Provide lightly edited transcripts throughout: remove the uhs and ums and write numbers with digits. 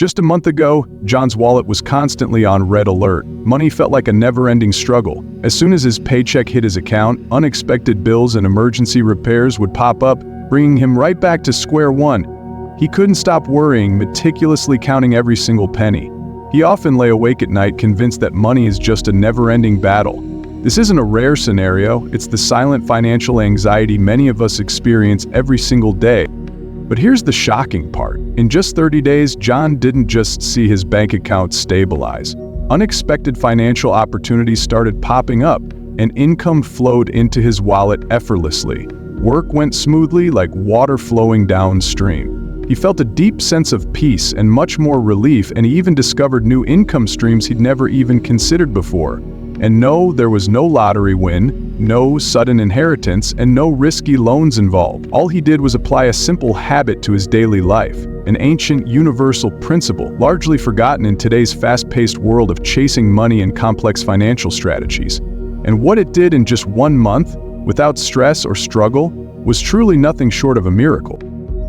Just a month ago, John's wallet was constantly on red alert. Money felt like a never-ending struggle. As soon as his paycheck hit his account, unexpected bills and emergency repairs would pop up, bringing him right back to square one. He couldn't stop worrying, meticulously counting every single penny. He often lay awake at night convinced that money is just a never-ending battle. This isn't a rare scenario, it's the silent financial anxiety many of us experience every single day. But here's the shocking part. In just 30 days, John didn't just see his bank account stabilize. Unexpected financial opportunities started popping up, and income flowed into his wallet effortlessly. Work went smoothly like water flowing downstream. He felt a deep sense of peace and much more relief, and he even discovered new income streams he'd never even considered before. And no, there was no lottery win, no sudden inheritance, and no risky loans involved. All he did was apply a simple habit to his daily life, an ancient universal principle, largely forgotten in today's fast-paced world of chasing money and complex financial strategies. And what it did in just 1 month, without stress or struggle, was truly nothing short of a miracle.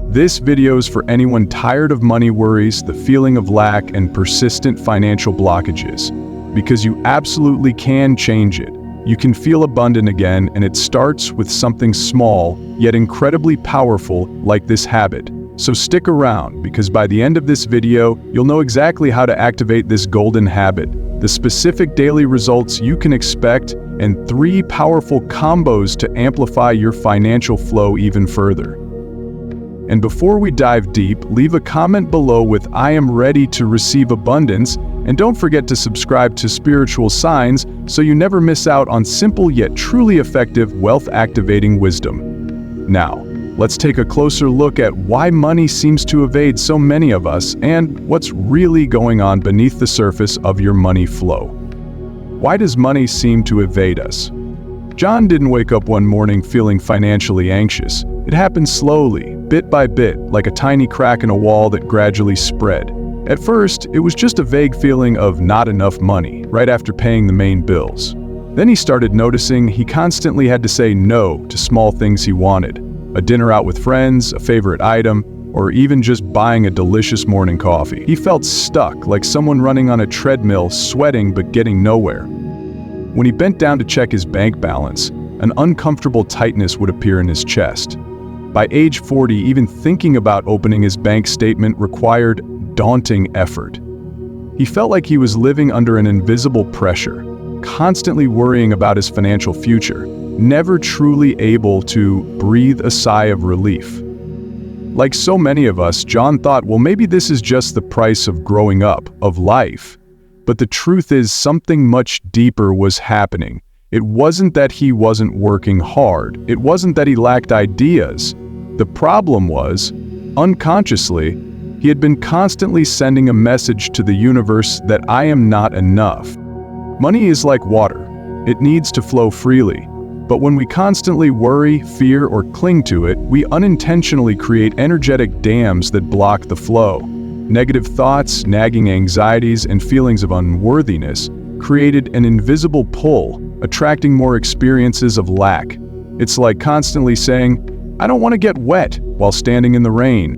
This video is for anyone tired of money worries, the feeling of lack, and persistent financial blockages. Because you absolutely can change it. You can feel abundant again, and it starts with something small, yet incredibly powerful, like this habit. So stick around, because by the end of this video, you'll know exactly how to activate this golden habit, the specific daily results you can expect, and 3 powerful combos to amplify your financial flow even further. And before we dive deep, leave a comment below with "I am ready to receive abundance," and don't forget to subscribe to Spiritual Signs so you never miss out on simple yet truly effective wealth-activating wisdom. Now, let's take a closer look at why money seems to evade so many of us and what's really going on beneath the surface of your money flow. Why does money seem to evade us? John didn't wake up one morning feeling financially anxious. It happened slowly, bit by bit, like a tiny crack in a wall that gradually spread. At first, it was just a vague feeling of not enough money, right after paying the main bills. Then he started noticing he constantly had to say no to small things he wanted. A dinner out with friends, a favorite item, or even just buying a delicious morning coffee. He felt stuck, like someone running on a treadmill, sweating but getting nowhere. When he bent down to check his bank balance, an uncomfortable tightness would appear in his chest. By age 40, even thinking about opening his bank statement required daunting effort. He felt like he was living under an invisible pressure, constantly worrying about his financial future, never truly able to breathe a sigh of relief. Like so many of us, John thought, well, maybe this is just the price of growing up, of life. But the truth is, something much deeper was happening. It wasn't that he wasn't working hard. It wasn't that he lacked ideas. The problem was, unconsciously, he had been constantly sending a message to the universe that I am not enough. Money is like water. It needs to flow freely. But when we constantly worry, fear, or cling to it, we unintentionally create energetic dams that block the flow. Negative thoughts, nagging anxieties, and feelings of unworthiness created an invisible pull, attracting more experiences of lack. It's like constantly saying, "I don't want to get wet," while standing in the rain.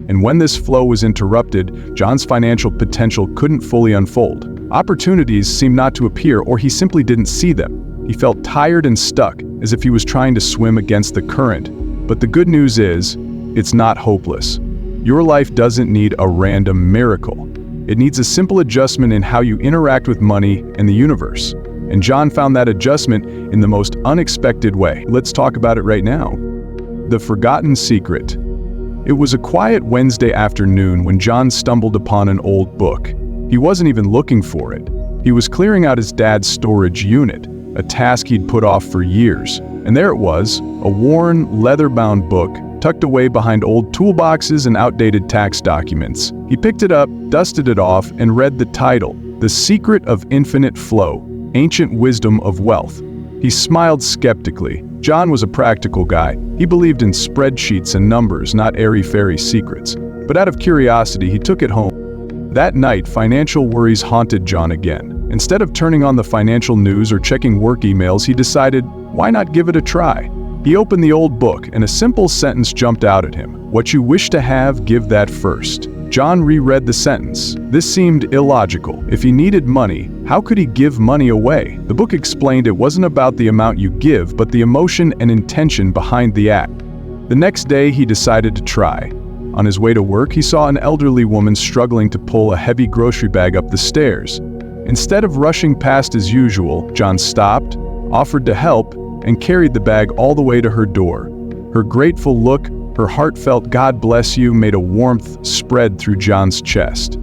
And when this flow was interrupted, John's financial potential couldn't fully unfold. Opportunities seemed not to appear, or he simply didn't see them. He felt tired and stuck, as if he was trying to swim against the current. But the good news is, it's not hopeless. Your life doesn't need a random miracle. It needs a simple adjustment in how you interact with money and the universe. And John found that adjustment in the most unexpected way. Let's talk about it right now. The Forgotten Secret. It was a quiet Wednesday afternoon when John stumbled upon an old book. He wasn't even looking for it. He was clearing out his dad's storage unit, a task he'd put off for years. And there it was, a worn, leather-bound book, tucked away behind old toolboxes and outdated tax documents. He picked it up, dusted it off, and read the title, The Secret of Infinite Flow, Ancient Wisdom of Wealth. He smiled skeptically. John was a practical guy. He believed in spreadsheets and numbers, not airy-fairy secrets. But out of curiosity, he took it home. That night, financial worries haunted John again. Instead of turning on the financial news or checking work emails, he decided, why not give it a try? He opened the old book, and a simple sentence jumped out at him. What you wish to have, give that first. John reread the sentence. This seemed illogical. If he needed money, how could he give money away? The book explained it wasn't about the amount you give, but the emotion and intention behind the act. The next day, he decided to try. On his way to work, he saw an elderly woman struggling to pull a heavy grocery bag up the stairs. Instead of rushing past as usual, John stopped, offered to help, and carried the bag all the way to her door. Her grateful look, her heartfelt "God bless you" made a warmth spread through John's chest.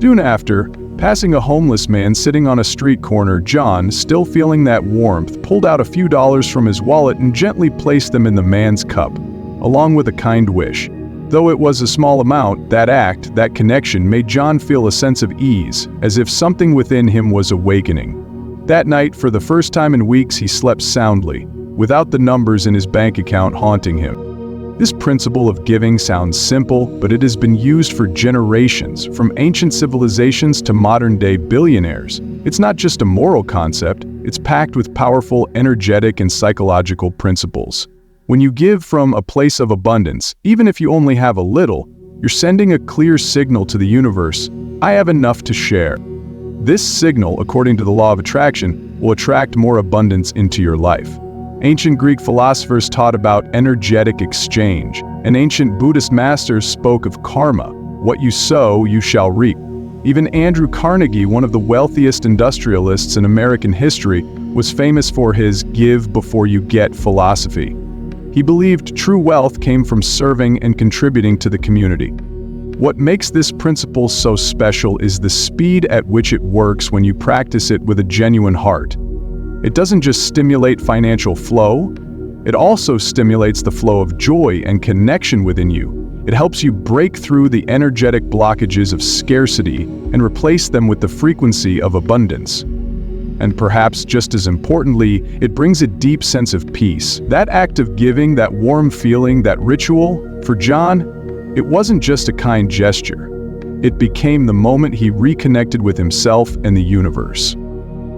Soon after, passing a homeless man sitting on a street corner, John, still feeling that warmth, pulled out a few dollars from his wallet and gently placed them in the man's cup, along with a kind wish. Though it was a small amount, that act, that connection, made John feel a sense of ease, as if something within him was awakening. That night, for the first time in weeks, he slept soundly, without the numbers in his bank account haunting him. This principle of giving sounds simple, but it has been used for generations, from ancient civilizations to modern-day billionaires. It's not just a moral concept, it's packed with powerful, energetic, and psychological principles. When you give from a place of abundance, even if you only have a little, you're sending a clear signal to the universe: I have enough to share. This signal, according to the law of attraction, will attract more abundance into your life. Ancient Greek philosophers taught about energetic exchange, and ancient Buddhist masters spoke of karma. What you sow, you shall reap. Even Andrew Carnegie, one of the wealthiest industrialists in American history, was famous for his "give before you get" philosophy. He believed true wealth came from serving and contributing to the community. What makes this principle so special is the speed at which it works when you practice it with a genuine heart. It doesn't just stimulate financial flow, it also stimulates the flow of joy and connection within you. It helps you break through the energetic blockages of scarcity and replace them with the frequency of abundance. And perhaps just as importantly, it brings a deep sense of peace. That act of giving, that warm feeling, that ritual, for John, it wasn't just a kind gesture. It became the moment he reconnected with himself and the universe.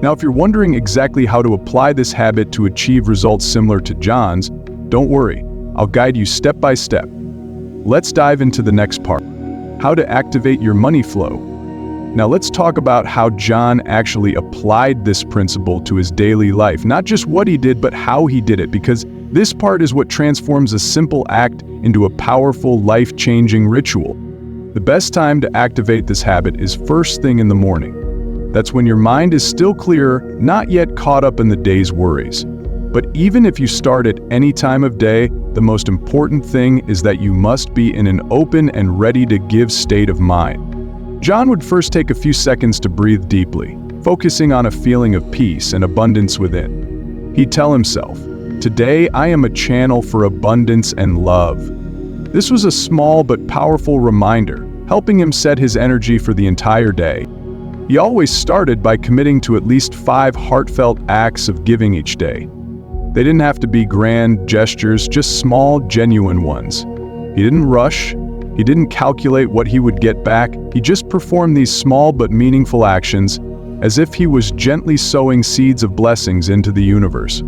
Now, if you're wondering exactly how to apply this habit to achieve results similar to John's, don't worry, I'll guide you step by step. Let's dive into the next part: how to activate your money flow. Now let's talk about how John actually applied this principle to his daily life. Not just what he did, but how he did it, because this part is what transforms a simple act into a powerful, life-changing ritual. The best time to activate this habit is first thing in the morning. That's when your mind is still clear, not yet caught up in the day's worries. But even if you start at any time of day, the most important thing is that you must be in an open and ready to give state of mind. John would first take a few seconds to breathe deeply, focusing on a feeling of peace and abundance within. He'd tell himself, "Today I am a channel for abundance and love." This was a small but powerful reminder, helping him set his energy for the entire day. He always started by committing to at least 5 heartfelt acts of giving each day. They didn't have to be grand gestures, just small, genuine ones. He didn't rush. He didn't calculate what he would get back. He just performed these small but meaningful actions as if he was gently sowing seeds of blessings into the universe.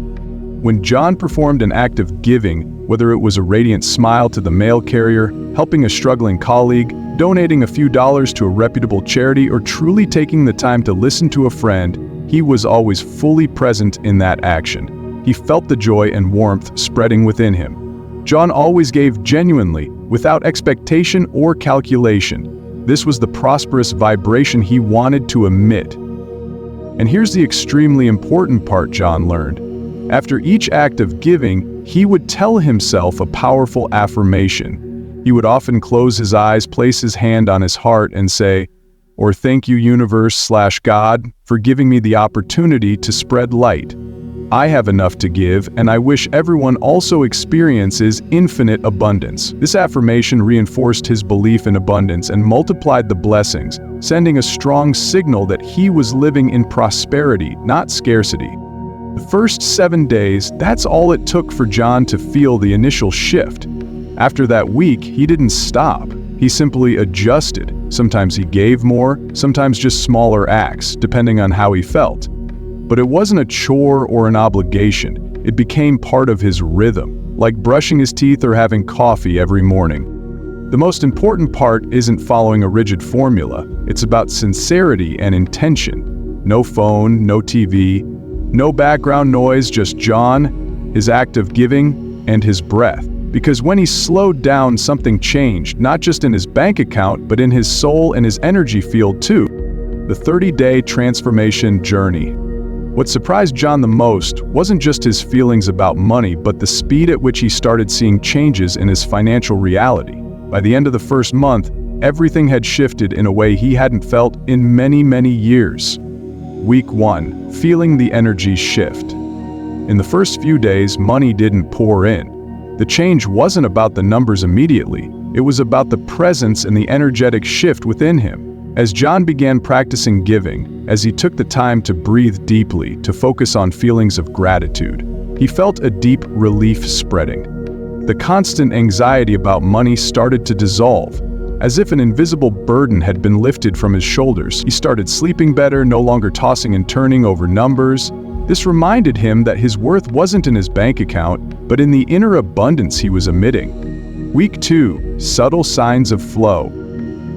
When John performed an act of giving, whether it was a radiant smile to the mail carrier, helping a struggling colleague, donating a few dollars to a reputable charity, or truly taking the time to listen to a friend, he was always fully present in that action. He felt the joy and warmth spreading within him. John always gave genuinely, without expectation or calculation. This was the prosperous vibration he wanted to emit. And here's the extremely important part John learned. After each act of giving, he would tell himself a powerful affirmation. He would often close his eyes, place his hand on his heart, and say, or "Thank you, universe/God, for giving me the opportunity to spread light. I have enough to give, and I wish everyone also experiences infinite abundance." This affirmation reinforced his belief in abundance and multiplied the blessings, sending a strong signal that he was living in prosperity, not scarcity. The first 7 days, that's all it took for John to feel the initial shift. After that week, he didn't stop. He simply adjusted. Sometimes he gave more, sometimes just smaller acts, depending on how he felt. But it wasn't a chore or an obligation. It became part of his rhythm, like brushing his teeth or having coffee every morning. The most important part isn't following a rigid formula. It's about sincerity and intention. No phone, no TV, no background noise, just John, his act of giving, and his breath. Because when he slowed down, something changed, not just in his bank account, but in his soul and his energy field too. The 30-day transformation journey. What surprised John the most wasn't just his feelings about money, but the speed at which he started seeing changes in his financial reality. By the end of the first month, everything had shifted in a way he hadn't felt in many, many years. Week 1. Feeling the energy shift. In the first few days, money didn't pour in. The change wasn't about the numbers immediately. It was about the presence and the energetic shift within him. As John began practicing giving, as he took the time to breathe deeply, to focus on feelings of gratitude, he felt a deep relief spreading. The constant anxiety about money started to dissolve. As if an invisible burden had been lifted from his shoulders, he started sleeping better, no longer tossing and turning over numbers. This reminded him that his worth wasn't in his bank account, but in the inner abundance he was emitting. Week 2. Subtle signs of flow.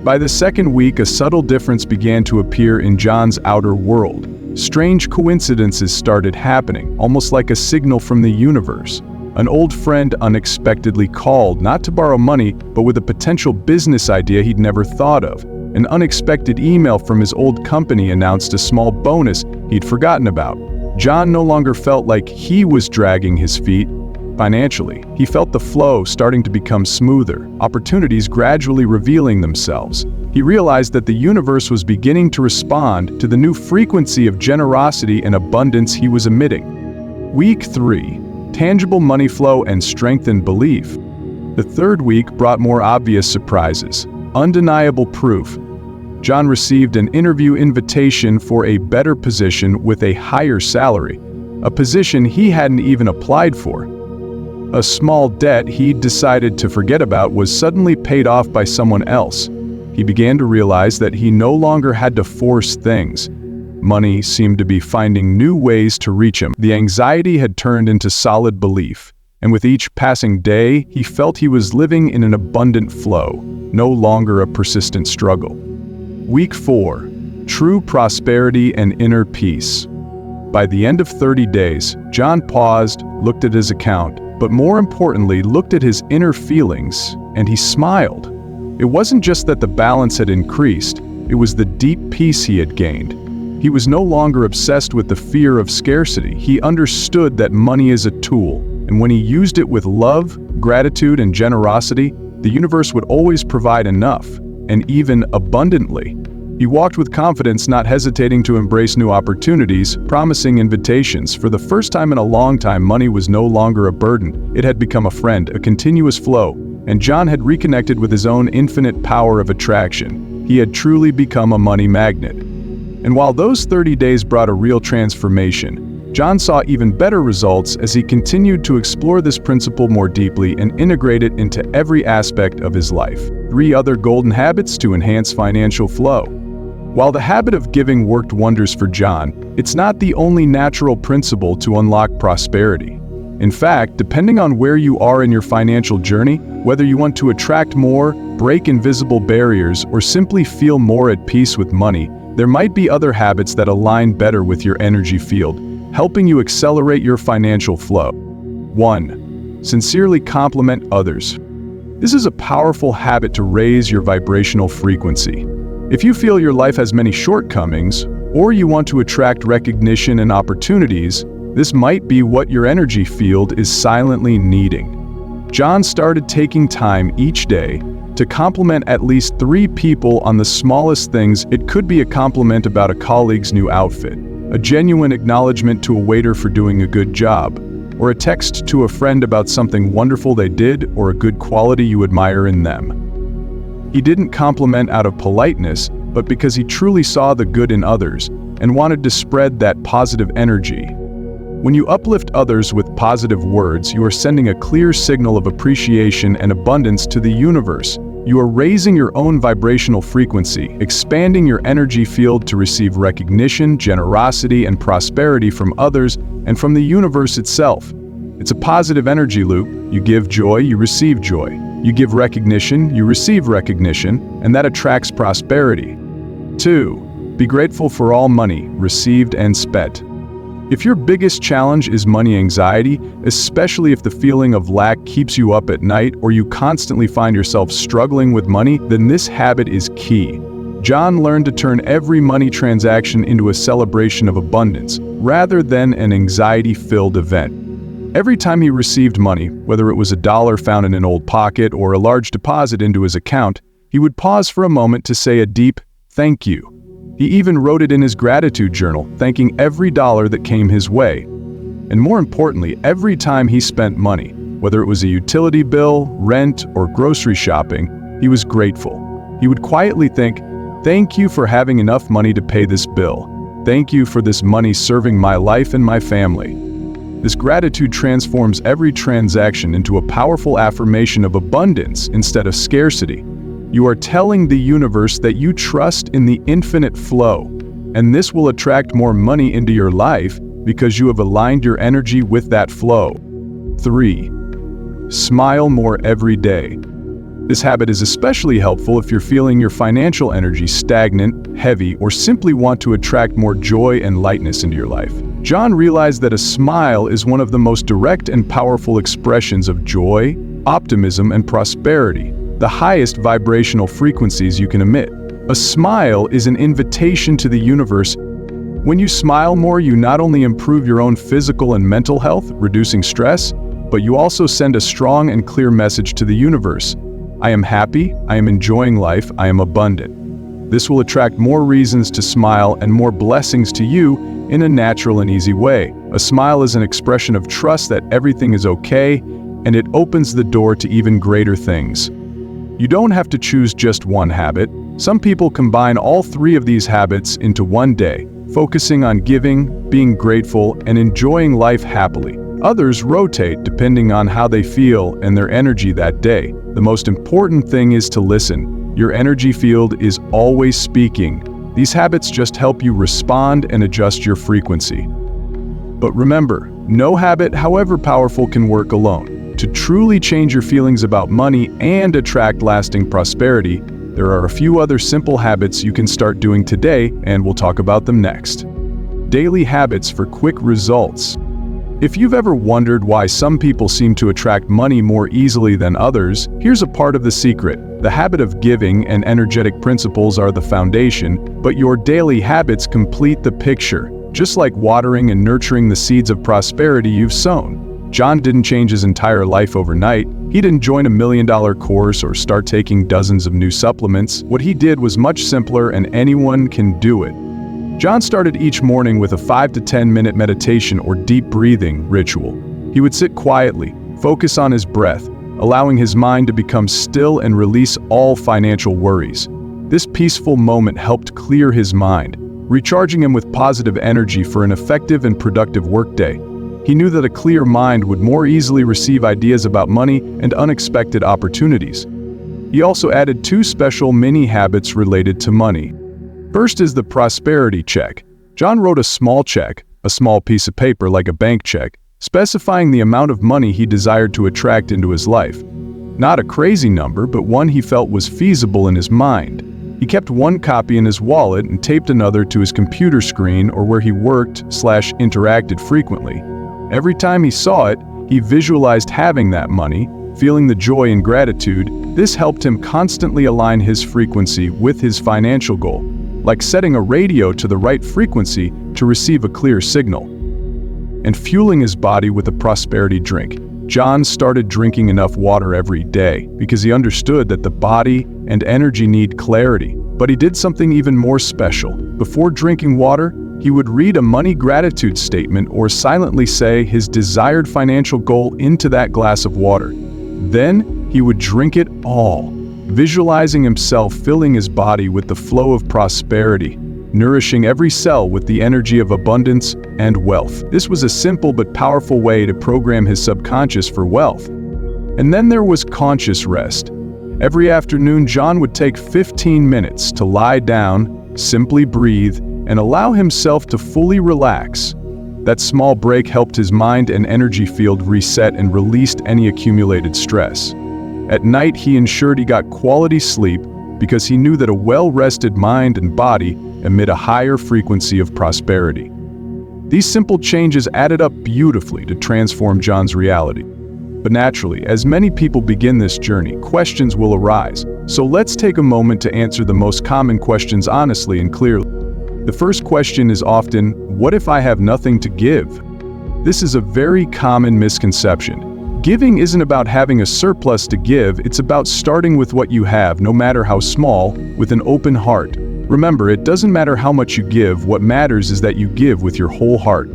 By the second week, a subtle difference began to appear in John's outer world. Strange coincidences started happening, almost like a signal from the universe. An old friend unexpectedly called, not to borrow money, but with a potential business idea he'd never thought of. An unexpected email from his old company announced a small bonus he'd forgotten about. John no longer felt like he was dragging his feet. Financially, he felt the flow starting to become smoother, opportunities gradually revealing themselves. He realized that the universe was beginning to respond to the new frequency of generosity and abundance he was emitting. Week 3. Tangible money flow and strengthened belief. The third week brought more obvious surprises. Undeniable proof. John received an interview invitation for a better position with a higher salary, a position he hadn't even applied for. A small debt he'd decided to forget about was suddenly paid off by someone else. He began to realize that he no longer had to force things. Money seemed to be finding new ways to reach him. The anxiety had turned into solid belief, and with each passing day, he felt he was living in an abundant flow, no longer a persistent struggle. Week 4. True prosperity and inner peace. By the end of 30 days, John paused, looked at his account, but more importantly, looked at his inner feelings, and he smiled. It wasn't just that the balance had increased, it was the deep peace he had gained. He was no longer obsessed with the fear of scarcity. He understood that money is a tool, and when he used it with love, gratitude, and generosity, the universe would always provide enough, and even abundantly. He walked with confidence, not hesitating to embrace new opportunities, promising invitations. For the first time in a long time, money was no longer a burden. It had become a friend, a continuous flow, and John had reconnected with his own infinite power of attraction. He had truly become a money magnet. And while those 30 days brought a real transformation, John saw even better results as he continued to explore this principle more deeply and integrate it into every aspect of his life. 3 other golden habits to enhance financial flow. While the habit of giving worked wonders for John, it's not the only natural principle to unlock prosperity. In fact, depending on where you are in your financial journey, whether you want to attract more, break invisible barriers, or simply feel more at peace with money, there might be other habits that align better with your energy field, helping you accelerate your financial flow. 1. Sincerely compliment others. This is a powerful habit to raise your vibrational frequency. If you feel your life has many shortcomings, or you want to attract recognition and opportunities, this might be what your energy field is silently needing. John started taking time each day to compliment at least 3 people on the smallest things. It could be a compliment about a colleague's new outfit, a genuine acknowledgement to a waiter for doing a good job, or a text to a friend about something wonderful they did or a good quality you admire in them. He didn't compliment out of politeness, but because he truly saw the good in others and wanted to spread that positive energy. When you uplift others with positive words, you are sending a clear signal of appreciation and abundance to the universe. You are raising your own vibrational frequency, expanding your energy field to receive recognition, generosity, and prosperity from others and from the universe itself. It's a positive energy loop. You give joy, you receive joy. You give recognition, you receive recognition, and that attracts prosperity. 2. Be grateful for all money, received and spent. If your biggest challenge is money anxiety, especially if the feeling of lack keeps you up at night or you constantly find yourself struggling with money, then this habit is key. John learned to turn every money transaction into a celebration of abundance, rather than an anxiety-filled event. Every time he received money, whether it was $1 found in an old pocket or a large deposit into his account, he would pause for a moment to say a deep, "Thank you." He even wrote it in his gratitude journal, thanking every dollar that came his way. And more importantly, every time he spent money, whether it was a utility bill, rent, or grocery shopping, he was grateful. He would quietly think, "Thank you for having enough money to pay this bill. Thank you for this money serving my life and my family." This gratitude transforms every transaction into a powerful affirmation of abundance instead of scarcity. You are telling the universe that you trust in the infinite flow, and this will attract more money into your life because you have aligned your energy with that flow. 3. Smile more every day. This habit is especially helpful if you're feeling your financial energy stagnant, heavy, or simply want to attract more joy and lightness into your life. John realized that a smile is one of the most direct and powerful expressions of joy, optimism, and prosperity, the highest vibrational frequencies you can emit. A smile is an invitation to the universe. When you smile more, you not only improve your own physical and mental health, reducing stress, but you also send a strong and clear message to the universe. I am happy, I am enjoying life, I am abundant. This will attract more reasons to smile and more blessings to you in a natural and easy way. A smile is an expression of trust that everything is okay, and it opens the door to even greater things. You don't have to choose just one habit. Some people combine all 3 of these habits into one day, focusing on giving, being grateful, and enjoying life happily. Others rotate depending on how they feel and their energy that day. The most important thing is to listen. Your energy field is always speaking. These habits just help you respond and adjust your frequency. But remember, no habit, however powerful, can work alone. To truly change your feelings about money and attract lasting prosperity, there are a few other simple habits you can start doing today, and we'll talk about them next. Daily habits for quick results. If you've ever wondered why some people seem to attract money more easily than others, here's a part of the secret. The habit of giving and energetic principles are the foundation, but your daily habits complete the picture, just like watering and nurturing the seeds of prosperity you've sown. John didn't change his entire life overnight. He didn't join a $1 million course or start taking dozens of new supplements. What he did was much simpler, and anyone can do it. John started each morning with a 5 to 10 minute meditation or deep breathing ritual. He would sit quietly, focus on his breath, allowing his mind to become still and release all financial worries. This peaceful moment helped clear his mind, recharging him with positive energy for an effective and productive workday. He knew that a clear mind would more easily receive ideas about money and unexpected opportunities. He also added 2 special mini habits related to money. First is the prosperity check. John wrote a small check, a small piece of paper like a bank check, specifying the amount of money he desired to attract into his life. Not a crazy number, but one he felt was feasible in his mind. He kept one copy in his wallet and taped another to his computer screen or where he worked/interacted frequently. Every time he saw it, he visualized having that money, feeling the joy and gratitude. This helped him constantly align his frequency with his financial goal, like setting a radio to the right frequency to receive a clear signal. And fueling his body with a prosperity drink. John started drinking enough water every day because he understood that the body and energy need clarity. But he did something even more special. Before drinking water, he would read a money gratitude statement or silently say his desired financial goal into that glass of water. Then he would drink it all, visualizing himself filling his body with the flow of prosperity, nourishing every cell with the energy of abundance and wealth. This was a simple but powerful way to program his subconscious for wealth. And then there was conscious rest. Every afternoon, John would take 15 minutes to lie down, simply breathe, and allow himself to fully relax. That small break helped his mind and energy field reset and released any accumulated stress. At night, he ensured he got quality sleep because he knew that a well-rested mind and body emit a higher frequency of prosperity. These simple changes added up beautifully to transform John's reality. But naturally, as many people begin this journey, questions will arise. So let's take a moment to answer the most common questions honestly and clearly. The first question is often, what if I have nothing to give? This is a very common misconception. Giving isn't about having a surplus to give, it's about starting with what you have, no matter how small, with an open heart. Remember, it doesn't matter how much you give, what matters is that you give with your whole heart.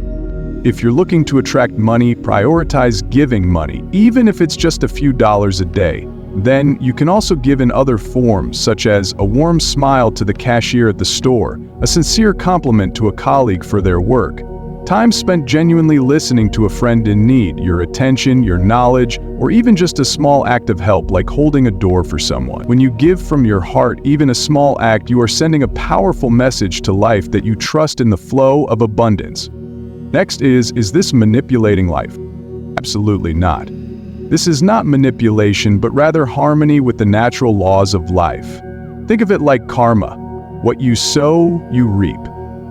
If you're looking to attract money, prioritize giving money, even if it's just a few dollars a day. Then, you can also give in other forms, such as a warm smile to the cashier at the store, a sincere compliment to a colleague for their work, time spent genuinely listening to a friend in need, your attention, your knowledge, or even just a small act of help like holding a door for someone. When you give from your heart, even a small act, you are sending a powerful message to life that you trust in the flow of abundance. Next is this manipulating life? Absolutely not. This is not manipulation, but rather harmony with the natural laws of life. Think of it like karma. What you sow, you reap.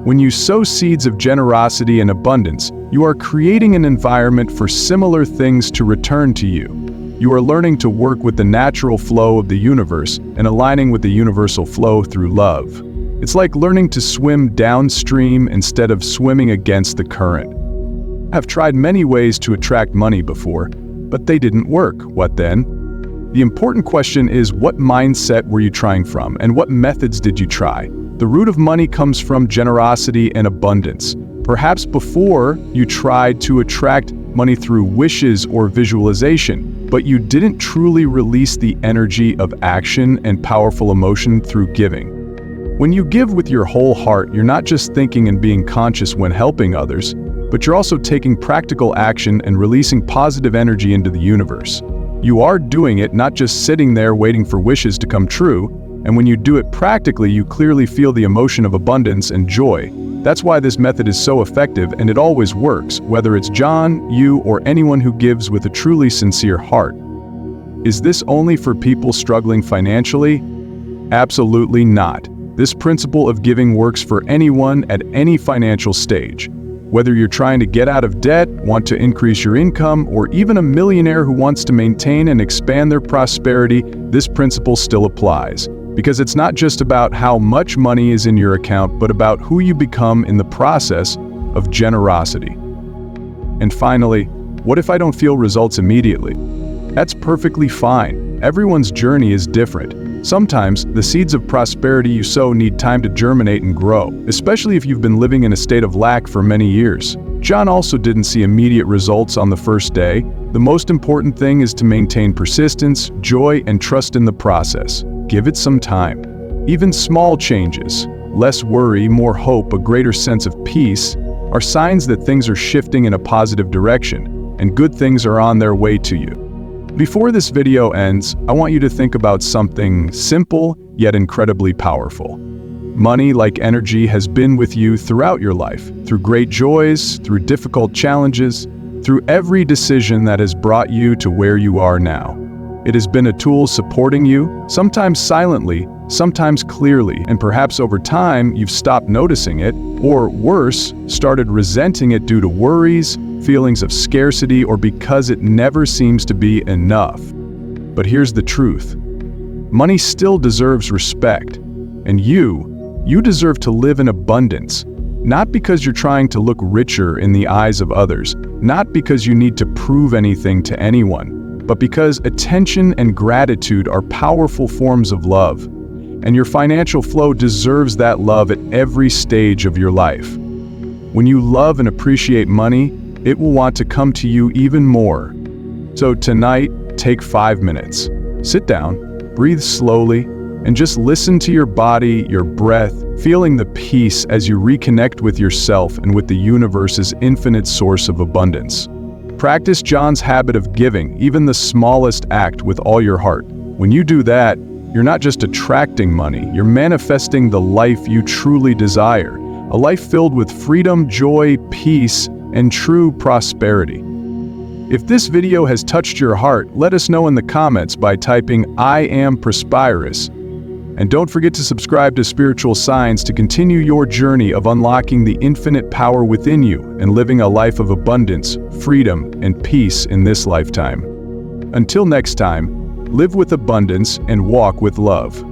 When you sow seeds of generosity and abundance, you are creating an environment for similar things to return to you. You are learning to work with the natural flow of the universe and aligning with the universal flow through love. It's like learning to swim downstream instead of swimming against the current. I've tried many ways to attract money before, but they didn't work. What then? The important question is, what mindset were you trying from, and what methods did you try? The root of money comes from generosity and abundance. Perhaps before you tried to attract money through wishes or visualization, but you didn't truly release the energy of action and powerful emotion through giving. When you give with your whole heart, you're not just thinking and being conscious when helping others, but you're also taking practical action and releasing positive energy into the universe. You are doing it, not just sitting there waiting for wishes to come true, and when you do it practically, you clearly feel the emotion of abundance and joy. That's why this method is so effective, and it always works, whether it's John, you, or anyone who gives with a truly sincere heart. Is this only for people struggling financially? Absolutely not. This principle of giving works for anyone at any financial stage. Whether you're trying to get out of debt, want to increase your income, or even a millionaire who wants to maintain and expand their prosperity, this principle still applies. Because it's not just about how much money is in your account, but about who you become in the process of generosity. And finally, what if I don't feel results immediately? That's perfectly fine. Everyone's journey is different. Sometimes, the seeds of prosperity you sow need time to germinate and grow, especially if you've been living in a state of lack for many years. John also didn't see immediate results on the first day. The most important thing is to maintain persistence, joy, and trust in the process. Give it some time. Even small changes, less worry, more hope, a greater sense of peace, are signs that things are shifting in a positive direction, and good things are on their way to you. Before this video ends, I want you to think about something simple yet incredibly powerful. Money, like energy, has been with you throughout your life, through great joys, through difficult challenges, through every decision that has brought you to where you are now. It has been a tool supporting you, sometimes silently, sometimes clearly, and perhaps over time you've stopped noticing it, or worse, started resenting it due to worries, feelings of scarcity, or because it never seems to be enough. But here's the truth. Money still deserves respect, and you deserve to live in abundance, not because you're trying to look richer in the eyes of others, not because you need to prove anything to anyone, but because attention and gratitude are powerful forms of love, and your financial flow deserves that love at every stage of your life. When you love and appreciate money, it will want to come to you even more. So tonight, take 5 minutes. Sit down, breathe slowly, and just listen to your body, your breath, feeling the peace as you reconnect with yourself and with the universe's infinite source of abundance. Practice John's habit of giving, even the smallest act, with all your heart. When you do that, you're not just attracting money, you're manifesting the life you truly desire. A life filled with freedom, joy, peace, and true prosperity. If this video has touched your heart, let us know in the comments by typing "I am prosperous." And don't forget to subscribe to Spiritual Signs to continue your journey of unlocking the infinite power within you and living a life of abundance, freedom, and peace in this lifetime. Until next time, live with abundance and walk with love.